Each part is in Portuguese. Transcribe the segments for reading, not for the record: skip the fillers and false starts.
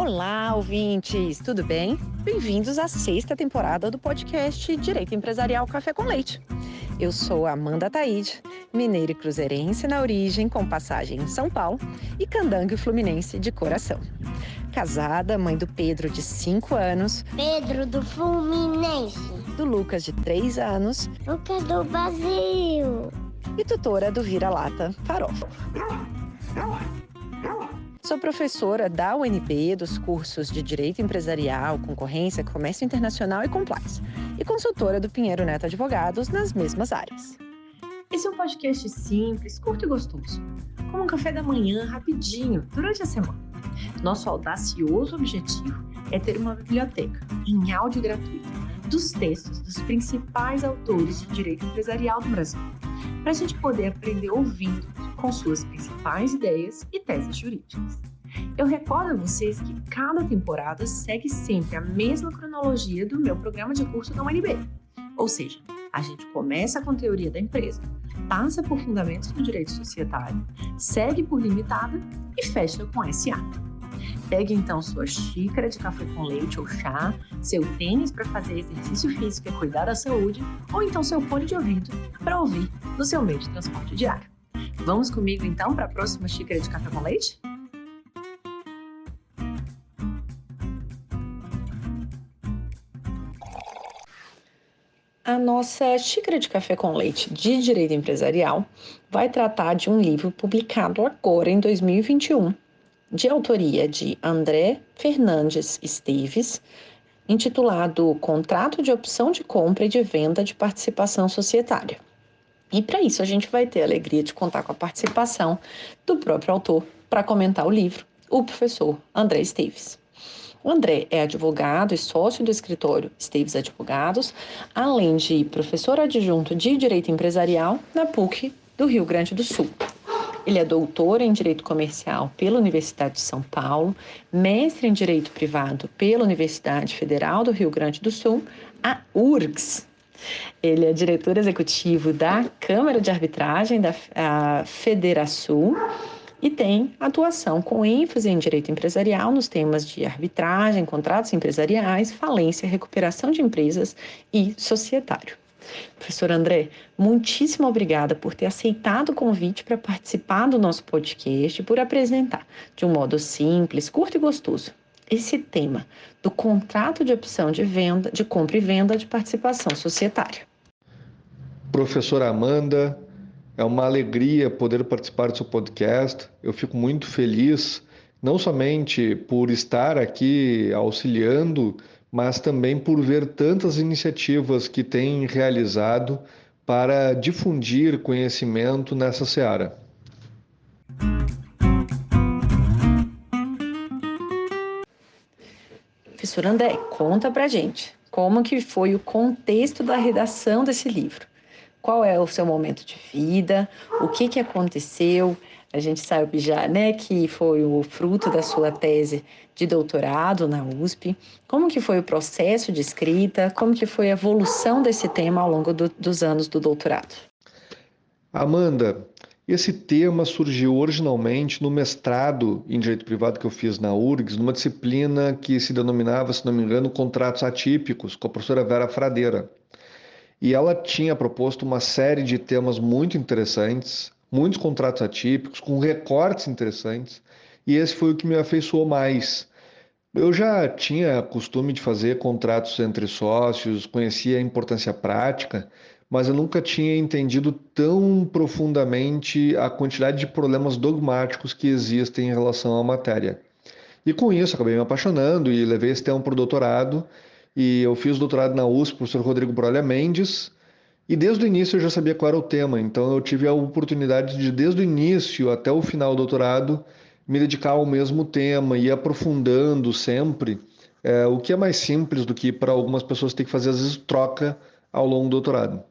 Olá, ouvintes! Tudo bem? Bem-vindos à sexta temporada do podcast Direito Empresarial Café com Leite. Eu sou Amanda Taide, mineira e cruzeirense na origem, com passagem em São Paulo, e candangue fluminense de coração. Casada, mãe do Pedro, de 5 anos. Pedro do Fluminense. Do Lucas, de 3 anos. Lucas do Brasil. E tutora do Vira-Lata Farofa. Sou professora da UNB dos cursos de Direito Empresarial, Concorrência, Comércio Internacional e Compliance. E consultora do Pinheiro Neto Advogados nas mesmas áreas. Esse é um podcast simples, curto e gostoso. Como um café da manhã, rapidinho, durante a semana. Nosso audacioso objetivo é ter uma biblioteca, em áudio gratuito, dos textos dos principais autores de direito empresarial do Brasil, para a gente poder aprender ouvindo com suas principais ideias e teses jurídicas. Eu recordo a vocês que cada temporada segue sempre a mesma cronologia do meu programa de curso da UNB. Ou seja, a gente começa com teoria da empresa, passa por fundamentos do direito societário, segue por limitada e fecha com SA. Pegue então sua xícara de café com leite ou chá, seu tênis para fazer exercício físico e cuidar da saúde, ou então seu fone de ouvido para ouvir no seu meio de transporte diário. Vamos comigo então para a próxima xícara de café com leite? A nossa xícara de café com leite de direito empresarial vai tratar de um livro publicado agora em 2021, de autoria de André Fernandes Esteves, intitulado Contrato de Opção de Compra e de Venda de Participação Societária. E para isso a gente vai ter a alegria de contar com a participação do próprio autor para comentar o livro, o professor André Esteves. O André é advogado e sócio do escritório Esteves Advogados, além de professor adjunto de Direito Empresarial na PUC do Rio Grande do Sul. Ele é doutor em Direito Comercial pela Universidade de São Paulo, mestre em Direito Privado pela Universidade Federal do Rio Grande do Sul, a URGS. Ele é diretor executivo da Câmara de Arbitragem da Federação e tem atuação com ênfase em direito empresarial nos temas de arbitragem, contratos empresariais, falência, recuperação de empresas e societário. Professor André, muitíssimo obrigada por ter aceitado o convite para participar do nosso podcast e por apresentar, de um modo simples, curto e gostoso, esse tema do contrato de opção de venda, de compra e venda de participação societária. Professora Amanda, é uma alegria poder participar do seu podcast. Eu fico muito feliz, não somente por estar aqui auxiliando, mas também por ver tantas iniciativas que tem realizado para difundir conhecimento nessa seara. Professor André, conta pra gente como que foi o contexto da redação desse livro. Qual é o seu momento de vida? O que aconteceu? A gente sabe já, né, que foi o fruto da sua tese de doutorado na USP. Como que foi o processo de escrita? Como que foi a evolução desse tema ao longo dos anos do doutorado? Amanda, esse tema surgiu originalmente no mestrado em Direito Privado que eu fiz na URGS, numa disciplina que se denominava, se não me engano, Contratos Atípicos, com a professora Vera Fradeira. E ela tinha proposto uma série de temas muito interessantes, muitos contratos atípicos, com recortes interessantes, e esse foi o que me afeiçoou mais. Eu já tinha costume de fazer contratos entre sócios, conhecia a importância prática, mas eu nunca tinha entendido tão profundamente a quantidade de problemas dogmáticos que existem em relação à matéria. E com isso, acabei me apaixonando e levei esse tema para o doutorado, e eu fiz doutorado na USP, professor Rodrigo Brolha Mendes, e desde o início eu já sabia qual era o tema, então eu tive a oportunidade de, desde o início até o final do doutorado, me dedicar ao mesmo tema e ir aprofundando sempre, o que é mais simples do que para algumas pessoas ter que fazer, às vezes, troca ao longo do doutorado.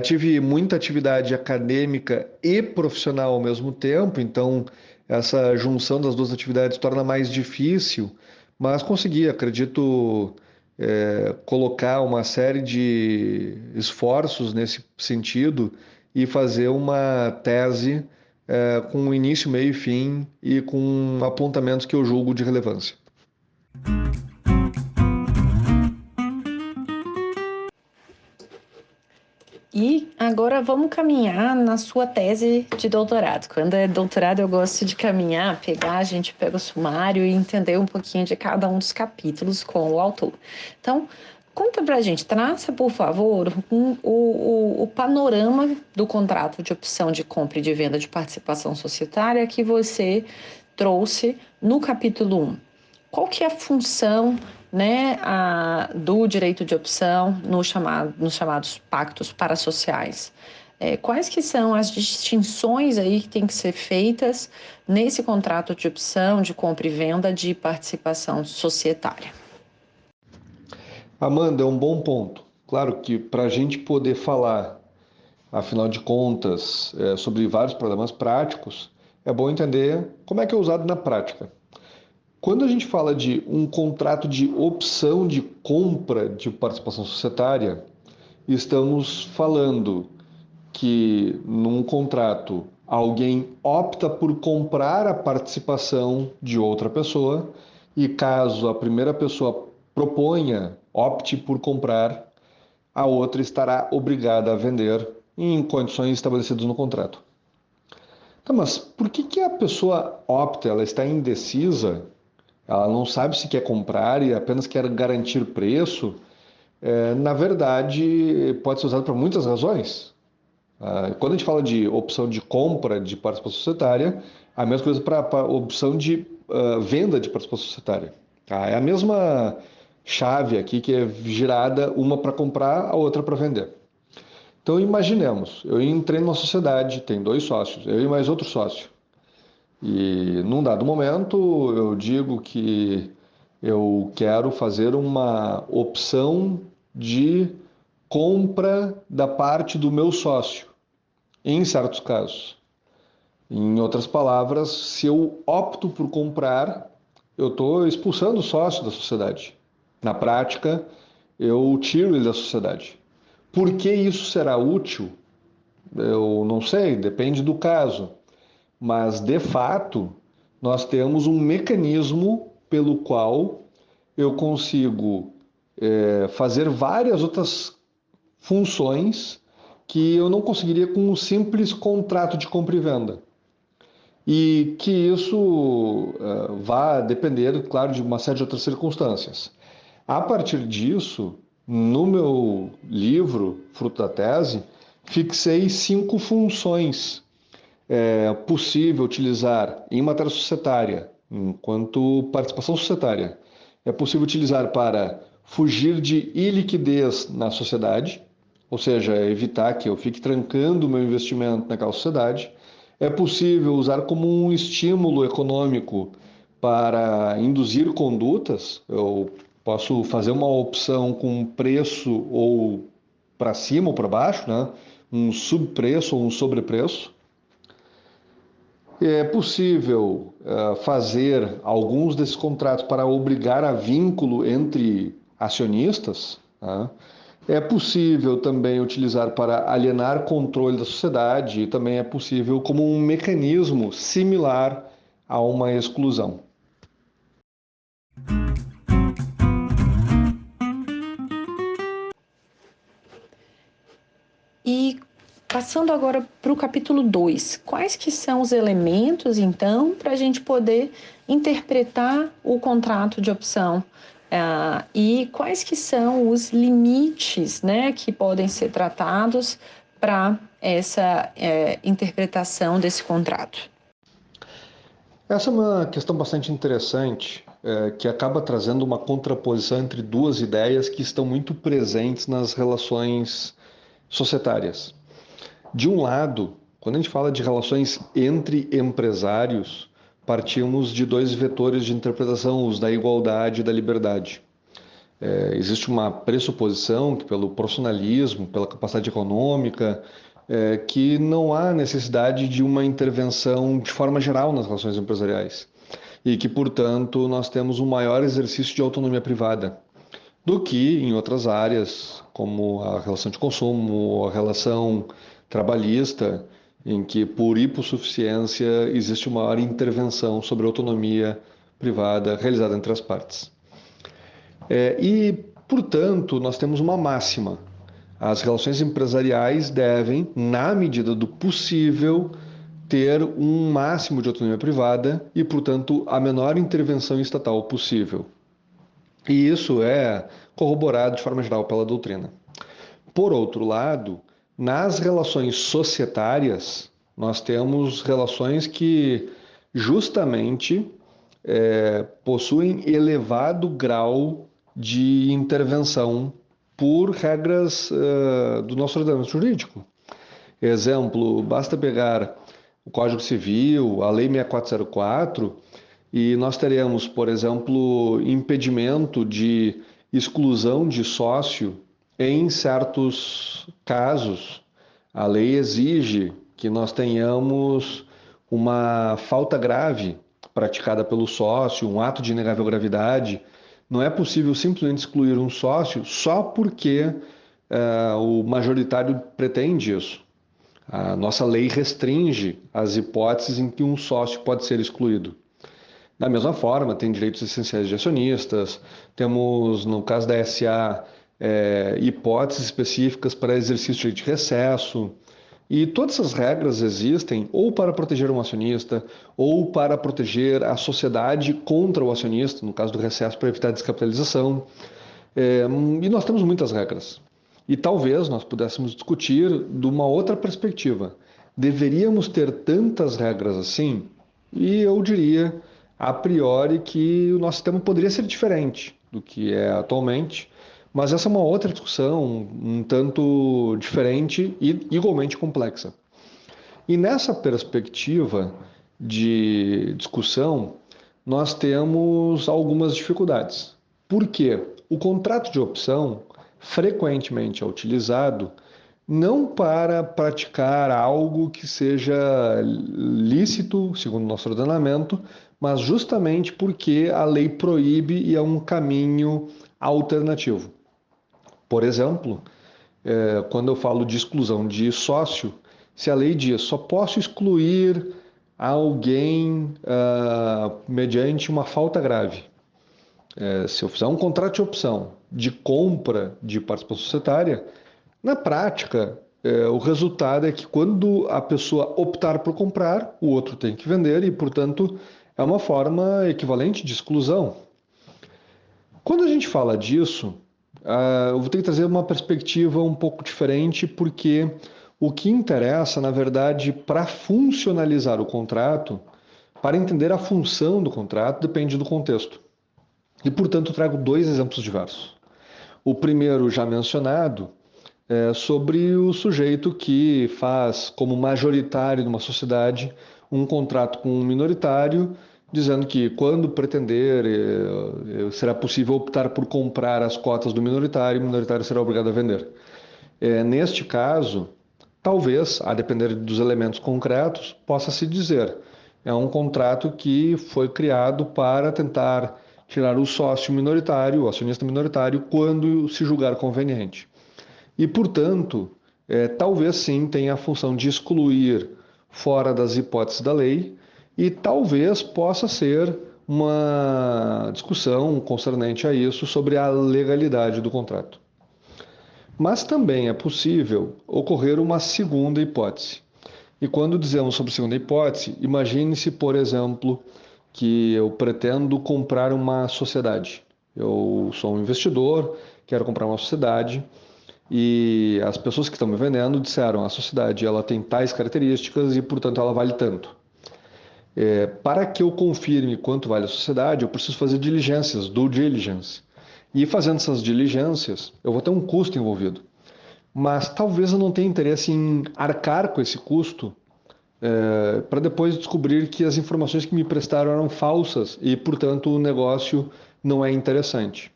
Tive muita atividade acadêmica e profissional ao mesmo tempo, então essa junção das duas atividades torna mais difícil, mas consegui, acredito, colocar uma série de esforços nesse sentido e fazer uma tese com início, meio e fim e com apontamentos que eu julgo de relevância. E agora vamos caminhar na sua tese de doutorado. Quando é doutorado, eu gosto de caminhar, a gente pega o sumário e entender um pouquinho de cada um dos capítulos com o autor. Então, conta pra gente, traça, por favor, o panorama do contrato de opção de compra e de venda de participação societária que você trouxe no capítulo 1. Qual que é a função, né, do direito de opção nos chamados pactos parasociais? Quais que são as distinções aí que têm que ser feitas nesse contrato de opção de compra e venda de participação societária? Amanda, é um bom ponto. Claro que para a gente poder falar, afinal de contas, sobre vários problemas práticos, é bom entender como é que é usado na prática. Quando a gente fala de um contrato de opção de compra de participação societária, estamos falando que num contrato alguém opta por comprar a participação de outra pessoa e caso a primeira pessoa proponha, opte por comprar, a outra estará obrigada a vender em condições estabelecidas no contrato. Então, mas por que a pessoa opta? Ela está indecisa? Ela não sabe se quer comprar e apenas quer garantir preço? Na verdade, pode ser usado para muitas razões. Quando a gente fala de opção de compra de participação societária, a mesma coisa para a opção de venda de participação societária. Tá? É a mesma chave aqui que é girada, uma para comprar, a outra para vender. Então, imaginemos, eu entrei numa sociedade, tem 2 sócios, eu e mais outro sócio. E num dado momento, eu digo que eu quero fazer uma opção de compra da parte do meu sócio, em certos casos. Em outras palavras, se eu opto por comprar, eu estou expulsando o sócio da sociedade. Na prática, eu tiro ele da sociedade. Por que isso será útil? Eu não sei, depende do caso. Mas, de fato, nós temos um mecanismo pelo qual eu consigo fazer várias outras funções que eu não conseguiria com um simples contrato de compra e venda. E que isso vai depender, claro, de uma série de outras circunstâncias. A partir disso, no meu livro, fruto da tese, fixei 5 funções possível utilizar em matéria societária, enquanto participação societária. É possível utilizar para fugir de iliquidez na sociedade, ou seja, evitar que eu fique trancando o meu investimento naquela sociedade. É possível usar como um estímulo econômico para induzir condutas. Eu posso fazer uma opção com preço ou para cima ou para baixo, né? Um subpreço ou um sobrepreço. É possível fazer alguns desses contratos para obrigar a vínculo entre acionistas. Tá? É possível também utilizar para alienar controle da sociedade e também é possível como um mecanismo similar a uma exclusão. E passando agora para o capítulo 2, quais que são os elementos, então, para a gente poder interpretar o contrato de opção? E quais que são os limites, né, que podem ser tratados para essa interpretação desse contrato? Essa é uma questão bastante interessante, que acaba trazendo uma contraposição entre 2 ideias que estão muito presentes nas relações societárias. De um lado, quando a gente fala de relações entre empresários, partimos de 2 vetores de interpretação, os da igualdade e da liberdade. Existe uma pressuposição que pelo profissionalismo, pela capacidade econômica, que não há necessidade de uma intervenção de forma geral nas relações empresariais e que, portanto, nós temos um maior exercício de autonomia privada do que em outras áreas, como a relação de consumo, a relação trabalhista, em que, por hipossuficiência, existe uma maior intervenção sobre a autonomia privada realizada entre as partes. Portanto, nós temos uma máxima. As relações empresariais devem, na medida do possível, ter um máximo de autonomia privada e, portanto, a menor intervenção estatal possível. E isso é corroborado de forma geral pela doutrina. Por outro lado, nas relações societárias, nós temos relações que justamente possuem elevado grau de intervenção por regras do nosso ordenamento jurídico. Exemplo, basta pegar o Código Civil, a Lei 6404, e nós teremos, por exemplo, impedimento de exclusão de sócio em certos casos. A lei exige que nós tenhamos uma falta grave praticada pelo sócio, um ato de inegável gravidade. Não é possível simplesmente excluir um sócio só porque o majoritário pretende isso. A nossa lei restringe as hipóteses em que um sócio pode ser excluído. Da mesma forma, tem direitos essenciais de acionistas, temos, no caso da SA, hipóteses específicas para exercício de recesso, e todas essas regras existem ou para proteger um acionista, ou para proteger a sociedade contra o acionista, no caso do recesso, para evitar descapitalização. E nós temos muitas regras. E talvez nós pudéssemos discutir de uma outra perspectiva. Deveríamos ter tantas regras assim? E eu diria, a priori, que o nosso sistema poderia ser diferente do que é atualmente, mas essa é uma outra discussão, um tanto diferente e igualmente complexa. E nessa perspectiva de discussão, nós temos algumas dificuldades. Por quê? O contrato de opção frequentemente é utilizado não para praticar algo que seja lícito, segundo o nosso ordenamento, mas justamente porque a lei proíbe e é um caminho alternativo. Por exemplo, quando eu falo de exclusão de sócio, se a lei diz só posso excluir alguém mediante uma falta grave. Se eu fizer um contrato de opção de compra de participação societária, na prática, o resultado é que quando a pessoa optar por comprar, o outro tem que vender e, portanto, é uma forma equivalente de exclusão. Quando a gente fala disso, eu vou ter que trazer uma perspectiva um pouco diferente, porque o que interessa, na verdade, para funcionalizar o contrato, para entender a função do contrato, depende do contexto. E, portanto, trago dois exemplos diversos. O primeiro, já mencionado, é sobre o sujeito que faz como majoritário numa sociedade um contrato com um minoritário, dizendo que quando pretender será possível optar por comprar as cotas do minoritário, e o minoritário será obrigado a vender. Neste caso, talvez, a depender dos elementos concretos, possa-se dizer é um contrato que foi criado para tentar tirar o sócio minoritário, o acionista minoritário, quando se julgar conveniente. E, portanto, talvez sim tenha a função de excluir fora das hipóteses da lei e talvez possa ser uma discussão concernente a isso sobre a legalidade do contrato. Mas também é possível ocorrer uma segunda hipótese. E quando dizemos sobre segunda hipótese, imagine-se, por exemplo, que eu pretendo comprar uma sociedade. Eu sou um investidor, quero comprar uma sociedade e as pessoas que estão me vendendo disseram a sociedade ela tem tais características e, portanto, ela vale tanto. Para que eu confirme quanto vale a sociedade, eu preciso fazer diligências, due diligence. E fazendo essas diligências, eu vou ter um custo envolvido. Mas talvez eu não tenha interesse em arcar com esse custo para depois descobrir que as informações que me prestaram eram falsas e, portanto, o negócio não é interessante.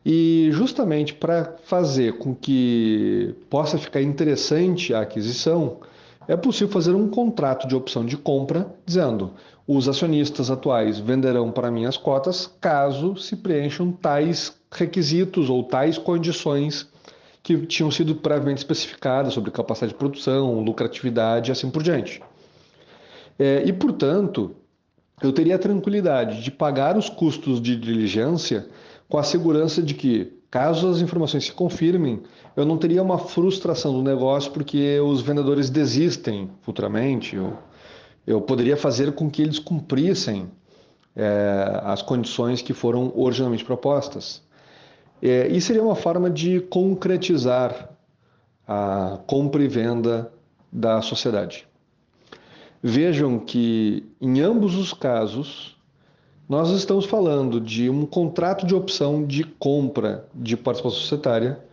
E justamente para fazer com que possa ficar interessante a aquisição, é possível fazer um contrato de opção de compra dizendo os acionistas atuais venderão para mim as cotas caso se preencham tais requisitos ou tais condições que tinham sido previamente especificadas sobre capacidade de produção, lucratividade e assim por diante. E, portanto, eu teria a tranquilidade de pagar os custos de diligência com a segurança de que, caso as informações se confirmem, eu não teria uma frustração do negócio porque os vendedores desistem futuramente. Eu poderia fazer com que eles cumprissem as condições que foram originalmente propostas. E seria uma forma de concretizar a compra e venda da sociedade. Vejam que, em ambos os casos, nós estamos falando de um contrato de opção de compra de participação societária.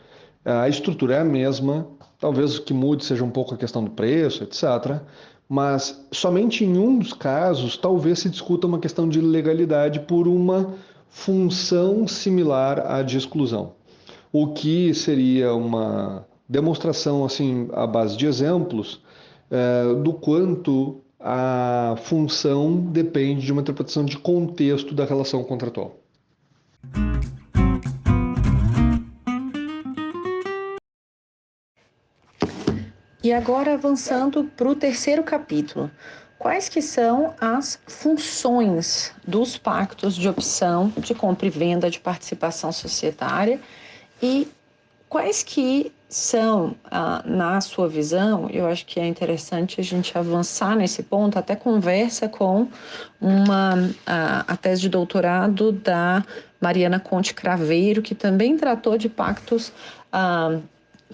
A estrutura é a mesma, talvez o que mude seja um pouco a questão do preço, etc. Mas somente em um dos casos, talvez se discuta uma questão de legalidade por uma função similar à de exclusão. O que seria uma demonstração, assim, à base de exemplos, do quanto a função depende de uma interpretação de contexto da relação contratual. E agora avançando para o terceiro capítulo. Quais que são as funções dos pactos de opção de compra e venda de participação societária e quais que são, na sua visão, eu acho que é interessante a gente avançar nesse ponto, até conversa com a tese de doutorado da Mariana Conte Craveiro, que também tratou de pactos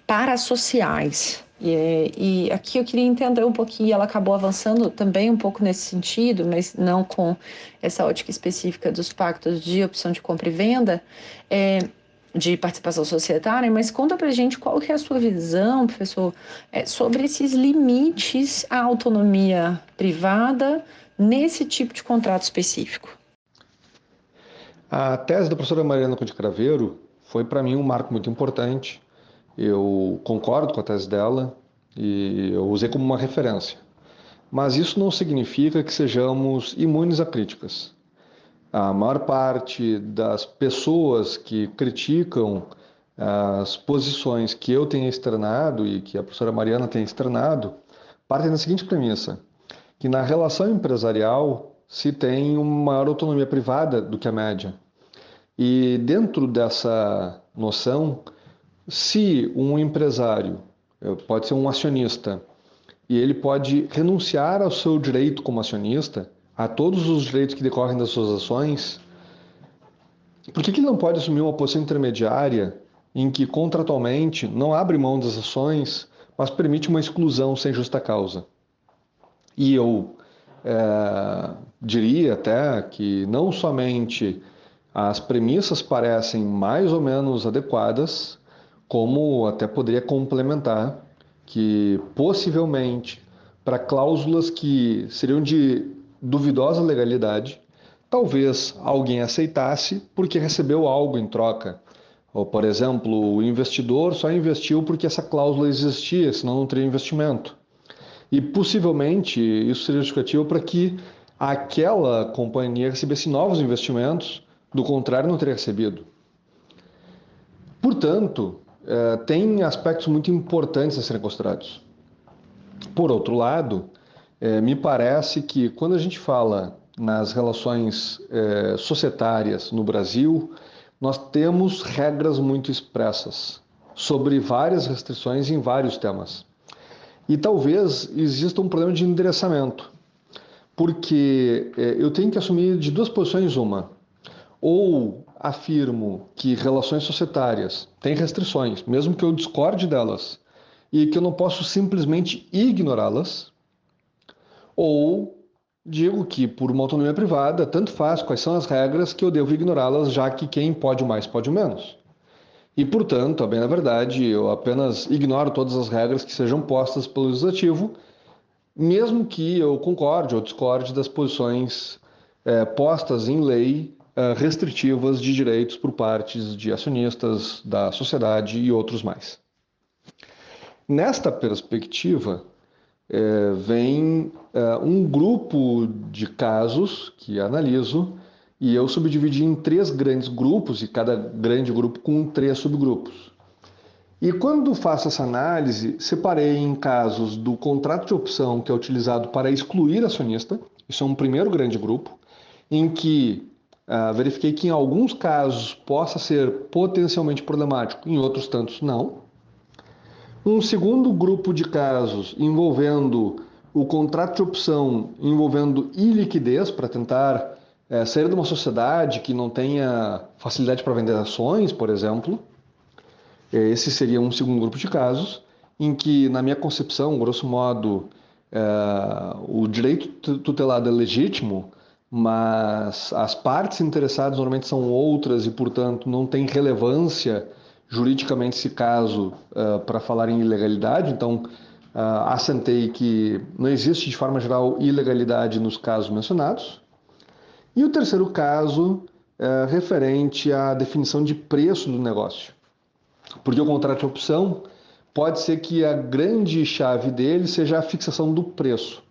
parasociais. E aqui eu queria entender um pouquinho, ela acabou avançando também um pouco nesse sentido, mas não com essa ótica específica dos pactos de opção de compra e venda, de participação societária, mas conta pra gente qual que é a sua visão, professor, sobre esses limites à autonomia privada nesse tipo de contrato específico. A tese da professora Mariana Conde Craveiro foi para mim um marco muito importante. Eu concordo com a tese dela e eu usei como uma referência. Mas isso não significa que sejamos imunes a críticas. A maior parte das pessoas que criticam as posições que eu tenho externado e que a professora Mariana tem externado partem da seguinte premissa, que na relação empresarial se tem uma maior autonomia privada do que a média. E dentro dessa noção, se um empresário pode ser um acionista e ele pode renunciar ao seu direito como acionista, a todos os direitos que decorrem das suas ações, por que ele não pode assumir uma posição intermediária em que contratualmente não abre mão das ações, mas permite uma exclusão sem justa causa? E eu diria até que não somente as premissas parecem mais ou menos adequadas, como até poderia complementar que possivelmente para cláusulas que seriam de duvidosa legalidade, talvez alguém aceitasse porque recebeu algo em troca. Ou, por exemplo, o investidor só investiu porque essa cláusula existia, senão não teria investimento. E possivelmente isso seria justificativo para que aquela companhia recebesse novos investimentos, do contrário, não teria recebido. Portanto, tem aspectos muito importantes a serem considerados. Por outro lado, me parece que quando a gente fala nas relações societárias no Brasil, nós temos regras muito expressas sobre várias restrições em vários temas. E talvez exista um problema de endereçamento, porque eu tenho que assumir de duas posições uma. Ou afirmo que relações societárias têm restrições, mesmo que eu discorde delas, e que eu não posso simplesmente ignorá-las, ou digo que, por uma autonomia privada, tanto faz quais são as regras que eu devo ignorá-las, já que quem pode o mais pode o menos. E, portanto, a bem na verdade, eu apenas ignoro todas as regras que sejam postas pelo legislativo, mesmo que eu concorde ou discorde das posições postas em lei restritivas de direitos por partes de acionistas, da sociedade e outros mais. Nesta perspectiva, vem um grupo de casos que analiso e eu subdividi em 3 grandes grupos e cada grande grupo com 3 subgrupos. E quando faço essa análise, separei em casos do contrato de opção que é utilizado para excluir acionista, isso é um primeiro grande grupo, em que verifiquei que em alguns casos possa ser potencialmente problemático, em outros tantos não. Um segundo grupo de casos envolvendo o contrato de opção, envolvendo iliquidez para tentar sair de uma sociedade que não tenha facilidade para vender ações, por exemplo. Esse seria um segundo grupo de casos, em que, na minha concepção, grosso modo, o direito tutelado é legítimo, mas as partes interessadas normalmente são outras e, portanto, não tem relevância juridicamente esse caso para falar em ilegalidade. Então, assentei que não existe, de forma geral, ilegalidade nos casos mencionados. E o terceiro caso é referente à definição de preço do negócio. Porque o contrato de opção pode ser que a grande chave dele seja a fixação do preço.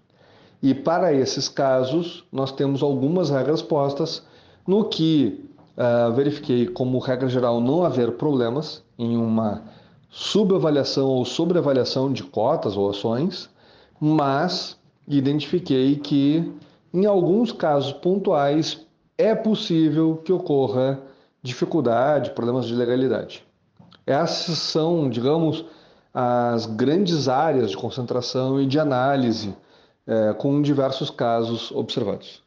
E para esses casos, nós temos algumas regras postas, no que verifiquei como regra geral não haver problemas em uma subavaliação ou sobreavaliação de cotas ou ações, mas identifiquei que em alguns casos pontuais é possível que ocorra dificuldade, problemas de legalidade. Essas são, digamos, as grandes áreas de concentração e de análise com diversos casos observados.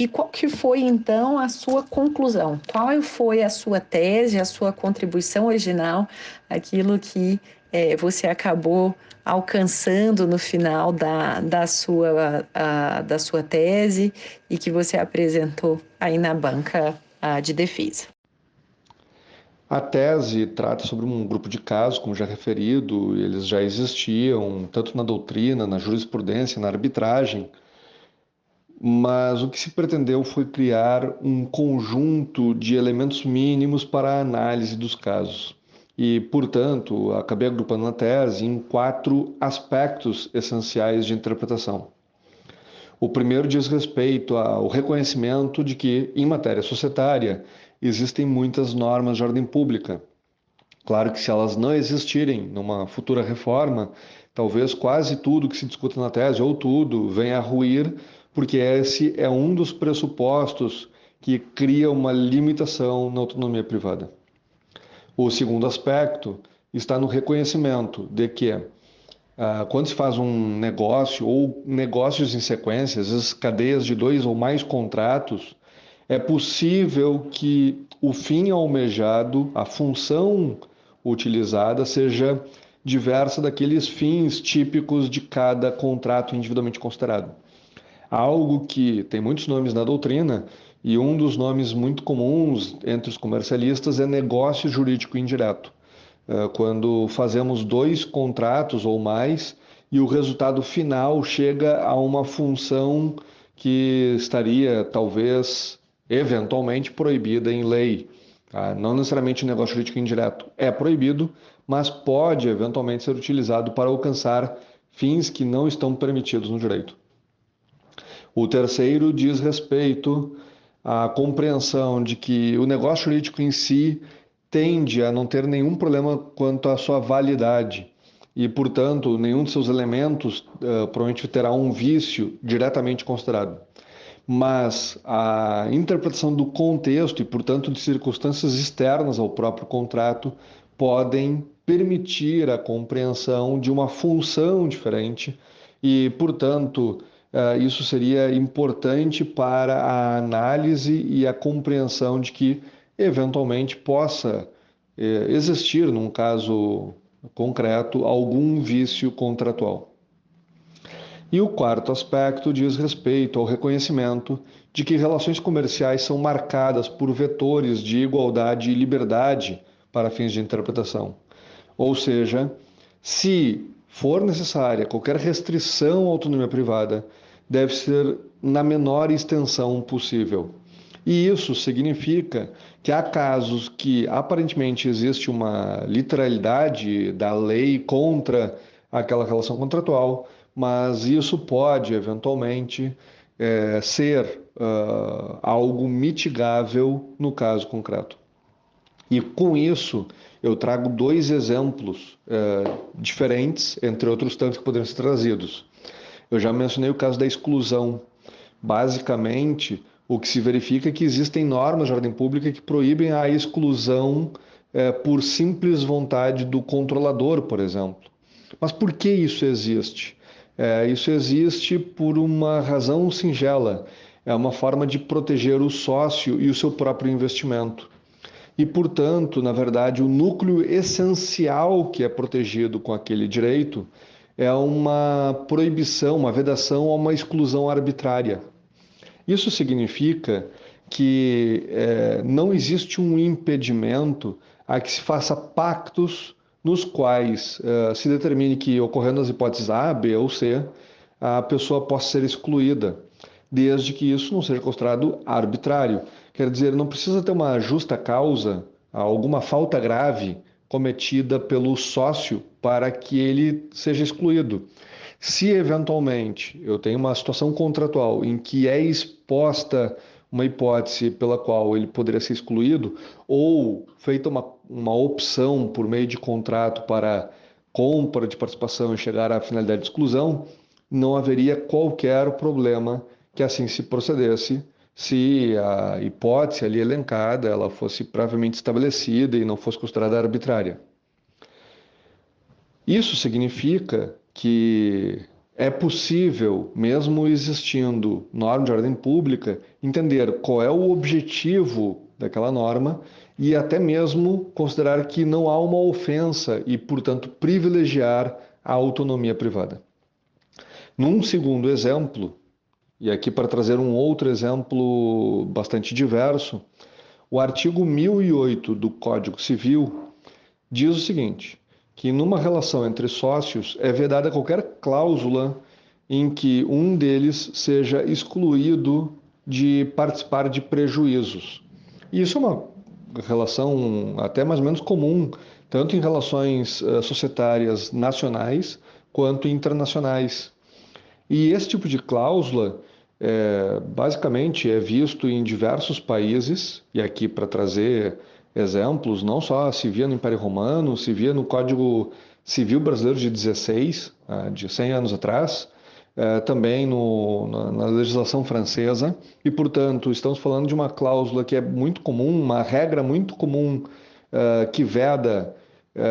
E qual que foi, então, a sua conclusão? Qual foi a sua tese, a sua contribuição original, aquilo que você acabou alcançando no final da sua tese e que você apresentou aí na banca de defesa? A tese trata sobre um grupo de casos, como já referido, eles já existiam, tanto na doutrina, na jurisprudência, na arbitragem, mas o que se pretendeu foi criar um conjunto de elementos mínimos para a análise dos casos. E, portanto, acabei agrupando a tese em 4 aspectos essenciais de interpretação. O primeiro diz respeito ao reconhecimento de que, em matéria societária, existem muitas normas de ordem pública. Claro que se elas não existirem numa futura reforma, talvez quase tudo que se discuta na tese, ou tudo, venha a ruir, porque esse é um dos pressupostos que cria uma limitação na autonomia privada. O segundo aspecto está no reconhecimento de que, quando se faz um negócio ou negócios em sequência, às vezes cadeias de 2 ou mais contratos, é possível que o fim almejado, a função utilizada, seja diversa daqueles fins típicos de cada contrato individualmente considerado. Algo que tem muitos nomes na doutrina, e um dos nomes muito comuns entre os comercialistas é negócio jurídico indireto. Quando fazemos 2 contratos ou mais e o resultado final chega a uma função que estaria, talvez, eventualmente proibida em lei. Não necessariamente o negócio jurídico indireto é proibido, mas pode eventualmente ser utilizado para alcançar fins que não estão permitidos no direito. O terceiro diz respeito à compreensão de que o negócio jurídico em si tende a não ter nenhum problema quanto à sua validade e, portanto, nenhum de seus elementos provavelmente terá um vício diretamente considerado. Mas a interpretação do contexto e, portanto, de circunstâncias externas ao próprio contrato podem permitir a compreensão de uma função diferente e, portanto, isso seria importante para a análise e a compreensão de que, eventualmente, possa existir, num caso concreto, algum vício contratual. E o quarto aspecto diz respeito ao reconhecimento de que relações comerciais são marcadas por vetores de igualdade e liberdade para fins de interpretação. Ou seja, se for necessária qualquer restrição à autonomia privada, deve ser na menor extensão possível. E isso significa que há casos que aparentemente existe uma literalidade da lei contra aquela relação contratual, mas isso pode eventualmente ser algo mitigável no caso concreto. E com isso, eu trago dois exemplos diferentes, entre outros tantos que poderiam ser trazidos. Eu já mencionei o caso da exclusão. Basicamente, o que se verifica é que existem normas de ordem pública que proíbem a exclusão por simples vontade do controlador, por exemplo. Mas por que isso existe? Isso existe por uma razão singela. É uma forma de proteger o sócio e o seu próprio investimento. E, portanto, na verdade, o núcleo essencial que é protegido com aquele direito é uma proibição, uma vedação ou uma exclusão arbitrária. Isso significa que não existe um impedimento a que se faça pactos nos quais se determine que, ocorrendo as hipóteses A, B ou C, a pessoa possa ser excluída, desde que isso não seja considerado arbitrário. Quer dizer, não precisa ter uma justa causa, alguma falta grave cometida pelo sócio para que ele seja excluído. Se eventualmente eu tenho uma situação contratual em que é exposta uma hipótese pela qual ele poderia ser excluído, ou feita uma opção por meio de contrato para compra de participação e chegar à finalidade de exclusão, não haveria qualquer problema que assim se procedesse se a hipótese ali elencada ela fosse previamente estabelecida e não fosse considerada arbitrária. Isso significa que é possível, mesmo existindo norma de ordem pública, entender qual é o objetivo daquela norma e até mesmo considerar que não há uma ofensa e, portanto, privilegiar a autonomia privada. Num segundo exemplo, e aqui para trazer um outro exemplo bastante diverso, o artigo 1008 do Código Civil diz o seguinte, que numa relação entre sócios é vedada qualquer cláusula em que um deles seja excluído de participar de prejuízos. E isso é uma relação até mais ou menos comum, tanto em relações societárias nacionais quanto internacionais. E esse tipo de cláusula, basicamente, é visto em diversos países, e aqui para trazer exemplos, não só se via no Império Romano, se via no Código Civil Brasileiro de 16, de 100 anos atrás, também na legislação francesa, e, portanto, estamos falando de uma cláusula que é muito comum, uma regra muito comum que veda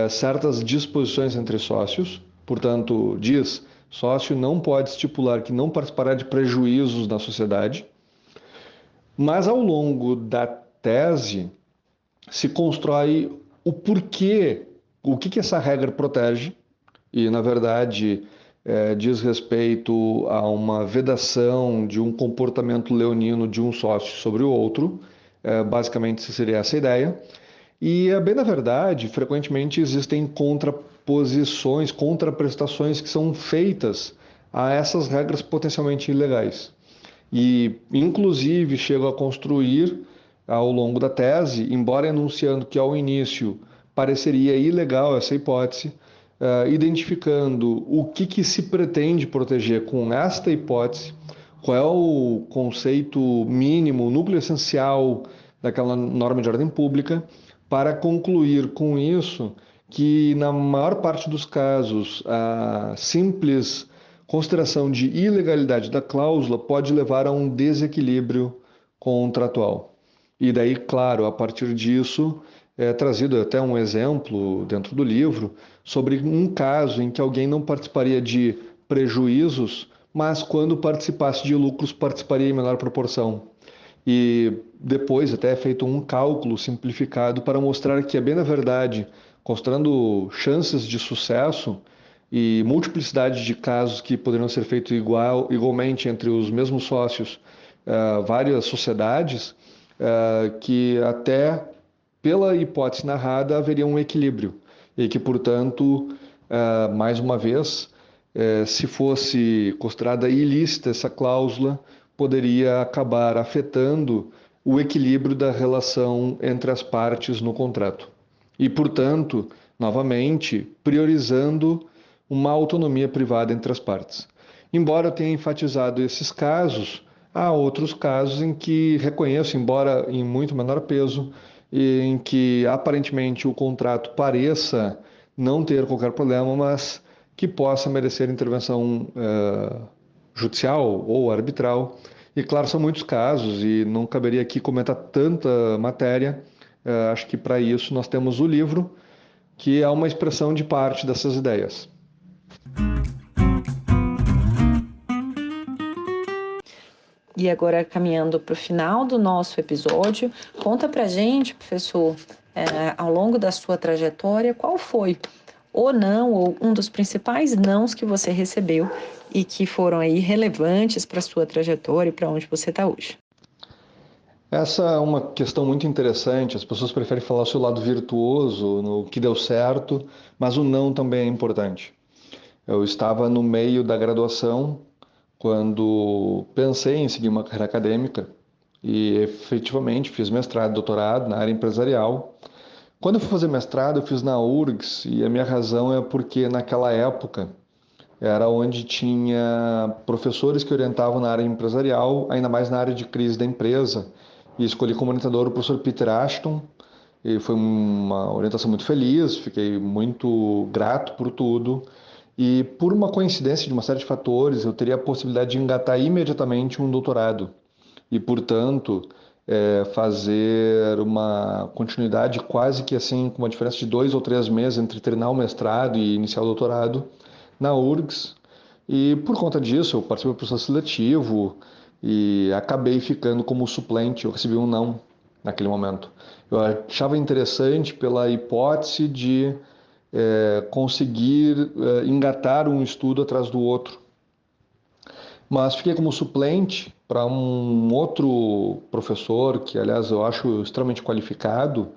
certas disposições entre sócios, portanto, diz sócio não pode estipular que não participará de prejuízos na sociedade, mas ao longo da tese se constrói o porquê, o que essa regra protege, e na verdade diz respeito a uma vedação de um comportamento leonino de um sócio sobre o outro, basicamente seria essa a ideia, e bem na verdade, frequentemente existem contraposições, contraprestações que são feitas a essas regras potencialmente ilegais. E, inclusive, chego a construir, ao longo da tese, embora enunciando que ao início pareceria ilegal essa hipótese, identificando o que se pretende proteger com esta hipótese, qual é o conceito mínimo, o núcleo essencial daquela norma de ordem pública, para concluir com isso que, na maior parte dos casos, a simples consideração de ilegalidade da cláusula pode levar a um desequilíbrio contratual. E daí, claro, a partir disso, é trazido até um exemplo dentro do livro sobre um caso em que alguém não participaria de prejuízos, mas quando participasse de lucros, participaria em menor proporção. E depois até é feito um cálculo simplificado para mostrar que é bem na verdade, considerando chances de sucesso e multiplicidade de casos que poderiam ser feitos igualmente entre os mesmos sócios, várias sociedades, que até pela hipótese narrada haveria um equilíbrio e que, portanto, mais uma vez, se fosse considerada ilícita essa cláusula, poderia acabar afetando o equilíbrio da relação entre as partes no contrato. E, portanto, novamente, priorizando uma autonomia privada entre as partes. Embora eu tenha enfatizado esses casos, há outros casos em que reconheço, embora em muito menor peso, em que aparentemente o contrato pareça não ter qualquer problema, mas que possa merecer intervenção judicial ou arbitral. E claro, são muitos casos e não caberia aqui comentar tanta matéria. Acho que para isso nós temos o livro, que é uma expressão de parte dessas ideias. E agora, caminhando para o final do nosso episódio, conta para a gente, professor, ao longo da sua trajetória, qual foi o não ou um dos principais nãos que você recebeu e que foram aí relevantes para a sua trajetória e para onde você está hoje. Essa é uma questão muito interessante. As pessoas preferem falar o seu lado virtuoso, no que deu certo, mas o não também é importante. Eu estava no meio da graduação quando pensei em seguir uma carreira acadêmica e efetivamente fiz mestrado e doutorado na área empresarial. Quando eu fui fazer mestrado, eu fiz na URGS e a minha razão é porque naquela época era onde tinha professores que orientavam na área empresarial, ainda mais na área de crise da empresa. E escolhi como orientador o professor Peter Ashton, e foi uma orientação muito feliz, fiquei muito grato por tudo. E por uma coincidência de uma série de fatores, eu teria a possibilidade de engatar imediatamente um doutorado. E, portanto, fazer uma continuidade quase que assim, com uma diferença de 2 ou 3 meses entre terminar o mestrado e iniciar o doutorado na URGS. E por conta disso, eu participei do processo seletivo e acabei ficando como suplente. Eu recebi um não naquele momento. Eu achava interessante pela hipótese de conseguir engatar um estudo atrás do outro. Mas fiquei como suplente para um outro professor, que aliás eu acho extremamente qualificado,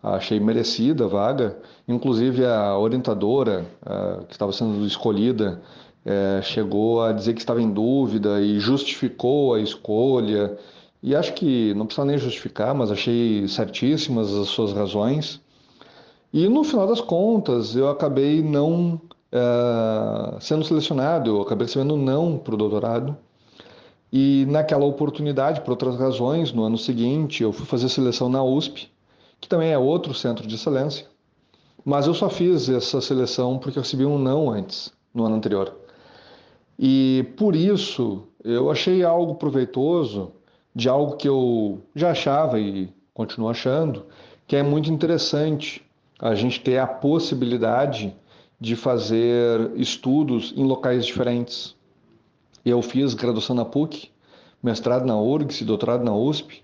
achei merecida a vaga, inclusive a orientadora que estava sendo escolhida chegou a dizer que estava em dúvida e justificou a escolha, e acho que não precisa nem justificar, mas achei certíssimas as suas razões. E no final das contas, eu acabei não sendo selecionado, eu acabei recebendo um não para o doutorado. E naquela oportunidade, por outras razões, no ano seguinte, eu fui fazer seleção na USP, que também é outro centro de excelência. Mas eu só fiz essa seleção porque eu recebi um não antes, no ano anterior. E por isso, eu achei algo proveitoso de algo que eu já achava e continuo achando, que é muito interessante a gente ter a possibilidade de fazer estudos em locais diferentes. Eu fiz graduação na PUC, mestrado na URGS e doutorado na USP,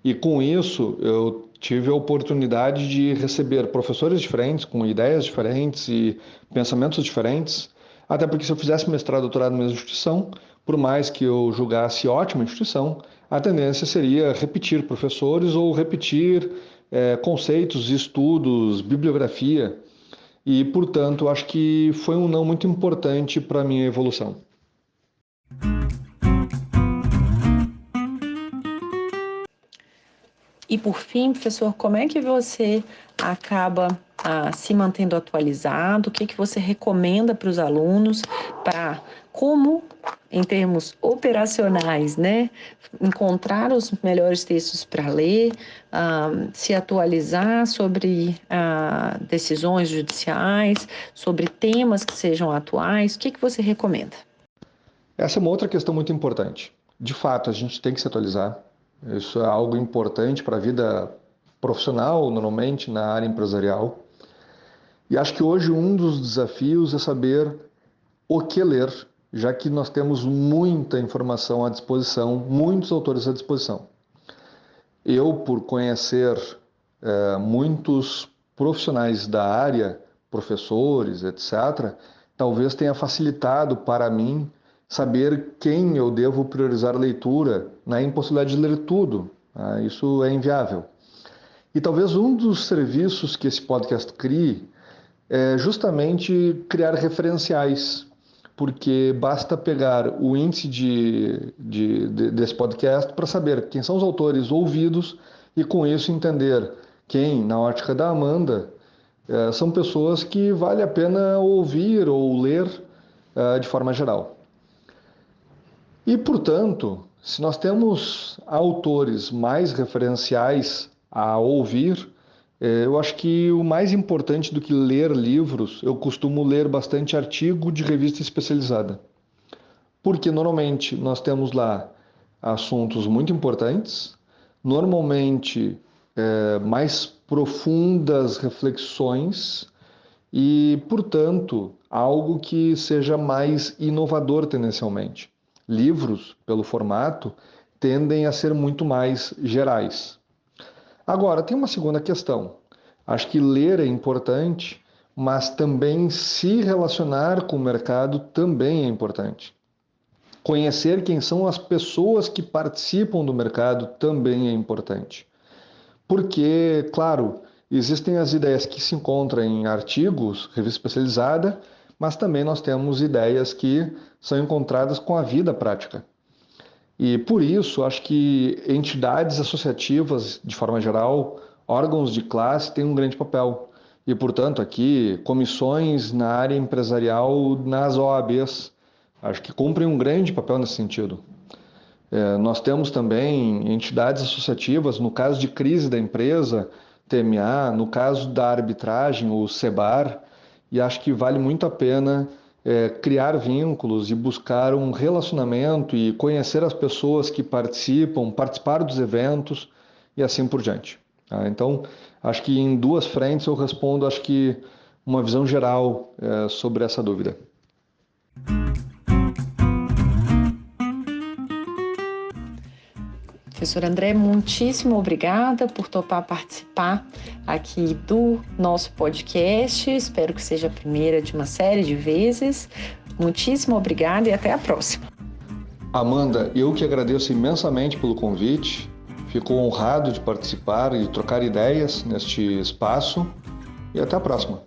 e com isso eu tive a oportunidade de receber professores diferentes, com ideias diferentes e pensamentos diferentes, até porque se eu fizesse mestrado e doutorado na mesma instituição, por mais que eu julgasse ótima instituição, a tendência seria repetir professores ou repetir conceitos, estudos, bibliografia, e, portanto, acho que foi um não muito importante para a minha evolução. E por fim, professor, como é que você acaba se mantendo atualizado? O que você recomenda para os alunos para como, em termos operacionais, né, encontrar os melhores textos para ler, se atualizar sobre decisões judiciais, sobre temas que sejam atuais? O que você recomenda? Essa é uma outra questão muito importante. De fato, a gente tem que se atualizar. Isso é algo importante para a vida profissional, normalmente na área empresarial. E acho que hoje um dos desafios é saber o que ler, já que nós temos muita informação à disposição, muitos autores à disposição. Eu, por conhecer muitos profissionais da área, professores, etc., talvez tenha facilitado para mim saber quem eu devo priorizar a leitura na impossibilidade de ler tudo. Isso é inviável. E talvez um dos serviços que esse podcast crie é justamente criar referenciais, porque basta pegar o índice desse podcast para saber quem são os autores ouvidos e com isso entender quem, na ótica da Amanda, são pessoas que vale a pena ouvir ou ler de forma geral. E, portanto, se nós temos autores mais referenciais a ouvir, Eu acho que o mais importante do que ler livros, eu costumo ler bastante artigo de revista especializada. Porque normalmente nós temos lá assuntos muito importantes, normalmente mais profundas reflexões e, portanto, algo que seja mais inovador tendencialmente. Livros, pelo formato, tendem a ser muito mais gerais. Agora, tem uma segunda questão. Acho que ler é importante, mas também se relacionar com o mercado também é importante. Conhecer quem são as pessoas que participam do mercado também é importante. Porque, claro, existem as ideias que se encontram em artigos, revista especializada, mas também nós temos ideias que são encontradas com a vida prática. E por isso, acho que entidades associativas, de forma geral, órgãos de classe, têm um grande papel. E, portanto, aqui, comissões na área empresarial, nas OABs, acho que cumprem um grande papel nesse sentido. Nós temos também entidades associativas, no caso de crise da empresa, TMA, no caso da arbitragem, o SEBAR, e acho que vale muito a pena criar vínculos e buscar um relacionamento e conhecer as pessoas que participam, participar dos eventos e assim por diante. Tá? Então, acho que em duas frentes eu respondo, acho que uma visão geral sobre essa dúvida. Professor André, muitíssimo obrigada por topar participar aqui do nosso podcast. Espero que seja a primeira de uma série de vezes. Muitíssimo obrigada e até a próxima. Amanda, eu que agradeço imensamente pelo convite. Fico honrado de participar e trocar ideias neste espaço. E até a próxima.